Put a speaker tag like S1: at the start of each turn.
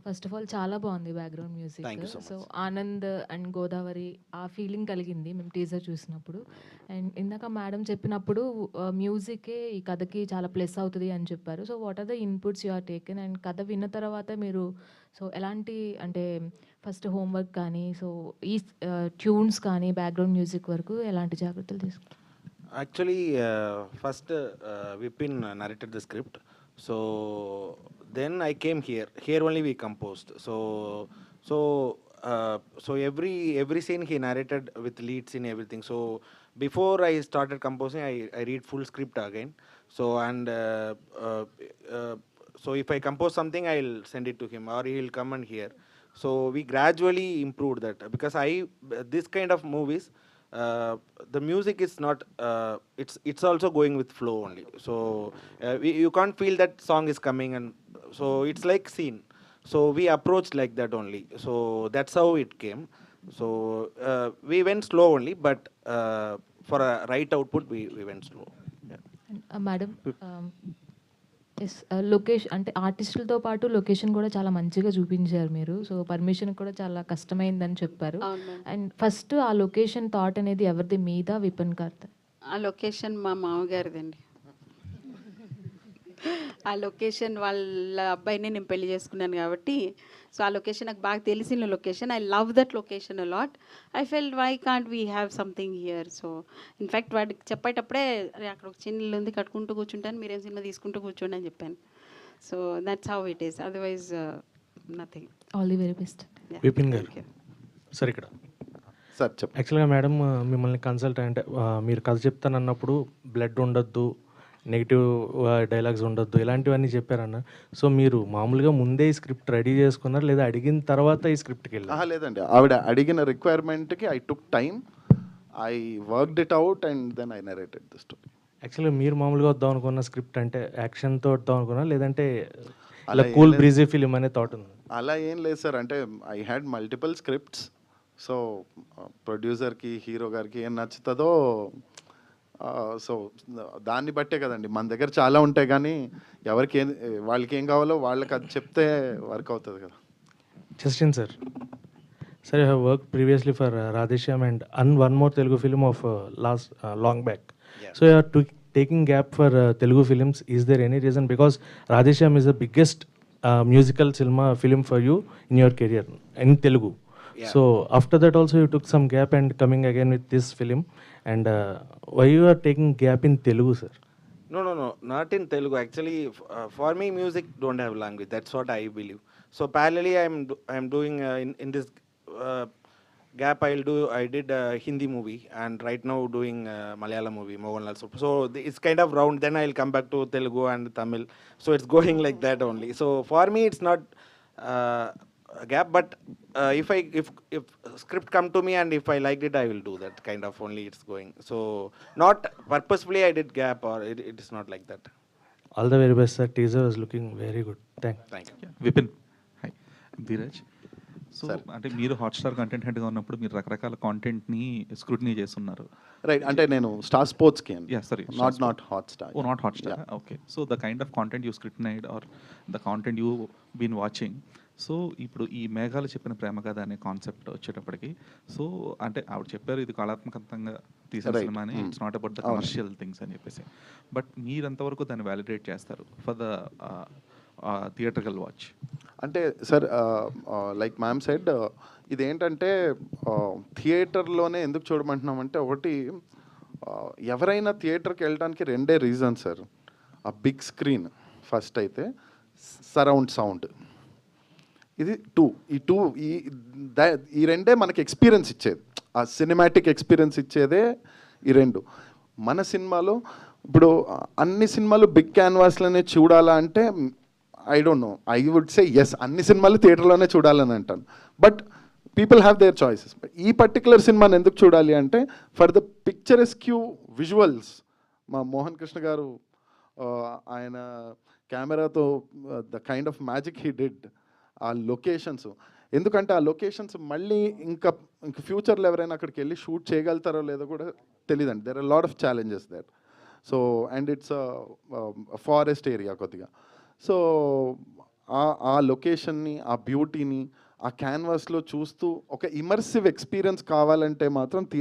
S1: First of all చాలా బాగుంది background music.
S2: Thank you so
S1: so
S2: much.
S1: Anand and Godavari ఆ feeling కలిగింది మేము టీజర్ చూసినప్పుడు. అండ్ ఇందాక మేడం చెప్పినప్పుడు మ్యూజికే ఈ కథకి చాలా ప్లస్ అవుతుంది అని చెప్పారు. So what are the inputs you are taken? And కథ విన్న తర్వాత మీరు సో ఎలాంటి అంటే ఫస్ట్ హోంవర్క్ కానీ సో ఈ ట్యూన్స్ కానీ బ్యాక్గ్రౌండ్ మ్యూజిక్ వరకు ఎలాంటి జాగ్రత్తలు తీసుకున్నారు?
S2: Actually, first Vipin narrated the script. So then I came here. Here only we composed. So every scene he narrated with lead scene everything. So before I started composing, I read full script again. So and so if I compose something, I'll send it to him or he'll come and hear. So we gradually improved that because this kind of movies, the music is not it's also going with flow only. So you can't feel that song is coming, and so it's like scene. So we approached like that only. So that's how it came. So we went slow only, but for a right output we went slow. Yeah.
S1: Madam yes location అంటే ఆర్టిస్టులతో పాటు location కూడా చాలా మంచిగా చూపించారు మీరు. So permission కూడా చాలా కష్టమైందని చెప్పారు.
S3: అవును మేడం.
S1: అండ్ ఫస్ట్ ఆ లొకేషన్ థాట్ అనేది ఎవరిది, మీద విపిన్ గారిది?
S3: ఆ లొకేషన్ మా మామగారిదండి. ఆ లొకేషన్ వాళ్ళ అబ్బాయిని నేను పెళ్లి చేసుకున్నాను కాబట్టి సో ఆ లొకేషన్ నాకు బాగా తెలిసిన location. I love that location a lot. I felt why can't we have something here. So in fact వాడికి చెప్పేటప్పుడే అరే అక్కడ ఒక చిన్న ఇల్లు ఉంది కట్టుకుంటూ కూర్చుంటాను, మీరేం సినిమా తీసుకుంటూ కూర్చోండి అని చెప్పాను. So that's how it is, otherwise nothing.
S1: All the very best.
S4: Vipin గారు సార్ ఇక్కడ
S5: సార్ చెప్పండి.
S4: యాక్చువల్గా మేడం మిమ్మల్ని కన్సల్ట్ అంటే మీరు కథ చెప్తానన్నప్పుడు బ్లడ్ ఉండొద్దు, నెగిటివ్ డైలాగ్స్ ఉండొద్దు, ఇలాంటివన్నీ చెప్పారన్న. సో మీరు మామూలుగా ముందే ఈ స్క్రిప్ట్ రెడీ చేసుకున్నారు లేదా అడిగిన తర్వాత ఈ స్క్రిప్ట్కి వెళ్ళారు?
S5: లేదండి, ఆవిడ అడిగిన రిక్వైర్మెంట్కి I took time, I worked it out and then I narrated the story.
S4: యాక్చువల్గా మీరు మామూలుగా వద్దాం అనుకున్న స్క్రిప్ట్ అంటే యాక్షన్తో వద్దాం అనుకున్నా లేదంటే అలా కూల్ బ్రీజీ ఫిలిం అనే థాట్ ఉంది?
S5: అలా ఏం లేదు సార్. అంటే I had multiple scripts. So ప్రొడ్యూసర్కి హీరో గారికి ఏం నచ్చుతుందో సో దాన్ని బట్టే కదండి. మన దగ్గర చాలా ఉంటాయి కానీ ఎవరికి ఏం వాళ్ళకి ఏం కావాలో వాళ్ళకి అది చెప్తే వర్క్ అవుతుంది కదా.
S4: Justin sir, sir you have work previously for Radhe Shyam and one more Telugu film of last long back. So you are taking gap for Telugu films. Is there any reason? Because Radheshyam is the biggest musical cinema film for you in your career in Telugu.
S2: Yeah.
S4: So after that also you took some gap and coming again with this film. And why you are taking gap in Telugu, sir?
S2: No, not in Telugu. Actually, for me, music don't have language. That's what I believe. So parallelly, I'm doing in this gap. I did a Hindi movie, and right now doing Malayalam movie, Mohanlal. So it's kind of round. Then I'll come back to Telugu and Tamil. So it's going like that only. So for me, it's not a gap. But if script come to me and if I liked it, I will do that kind of only. It's going. So not purposefully I did gap, or it is not like that.
S4: All the very best, sir. Teaser is looking very good.
S2: Thank you.
S6: Vipin, hi. Dheeraj, so అంటే మీరు Hotstar content హెడ్గా ఉన్నప్పుడు మీరు రకరకాల కాంటెంట్ని scrutiny చేస్తున్నారు,
S5: right? అంటే నేను star స్పోర్ట్స్కి,
S6: sorry,
S5: not Hotstar.
S6: Oh not Hotstar, okay. So the kind of content you scrutinised or the content you been watching. So ఇప్పుడు ఈ మేఘాలు చెప్పిన ప్రేమ కథ అనే కాన్సెప్ట్ వచ్చేటప్పటికి, సో అంటే ఆవిడ చెప్పారు ఇది కళాత్మకంగా తీసిన సినిమా అని, it's not about the commercial things అని చెప్పేసి. బట్ మీరు ఎంతవరకు దాన్ని వ్యాలిడేట్ చేస్తారు ఫర్ ద థియేట్రికల్ వాచ్?
S5: అంటే సార్, లైక్ మ్యామ్ సెడ్, ఇదేంటంటే థియేటర్లోనే ఎందుకు చూడమంటున్నామంటే, ఒకటి ఎవరైనా థియేటర్కి వెళ్ళడానికి రెండే రీజన్ సార్. ఆ బిగ్ స్క్రీన్ ఫస్ట్, అయితే సరౌండ్ సౌండ్, ఇది ఈ రెండే మనకి ఎక్స్పీరియన్స్ ఇచ్చేది, ఆ సినిమాటిక్ ఎక్స్పీరియన్స్ ఇచ్చేదే ఈ రెండు. మన సినిమాలో ఇప్పుడు అన్ని సినిమాలు బిగ్ క్యాన్వాస్లోనే చూడాలా అంటే I don't know, I would say yes, అన్ని సినిమాలు థియేటర్లోనే చూడాలని అంటాను. But people have their choices. ఈ పర్టికులర్ సినిమాని ఎందుకు చూడాలి అంటే, ఫర్ ద పిక్చరెస్క్యూ విజువల్స్. మా మోహన్ కృష్ణ గారు ఆయన కెమెరాతో the kind of magic he did, ఆ లొకేషన్స్. ఎందుకంటే ఆ లొకేషన్స్ మళ్ళీ ఇంకా ఫ్యూచర్లో ఎవరైనా అక్కడికి వెళ్ళి షూట్ చేయగలుగుతారో లేదో కూడా తెలియదండి. There are lot of challenges there. So and it's forest area కొద్దిగా. సో ఆ లొకేషన్ని, ఆ బ్యూటీని ఆ క్యాన్వాస్లో చూస్తూ ఒక ఇమర్సివ్ ఎక్స్పీరియన్స్ కావాలంటే మాత్రం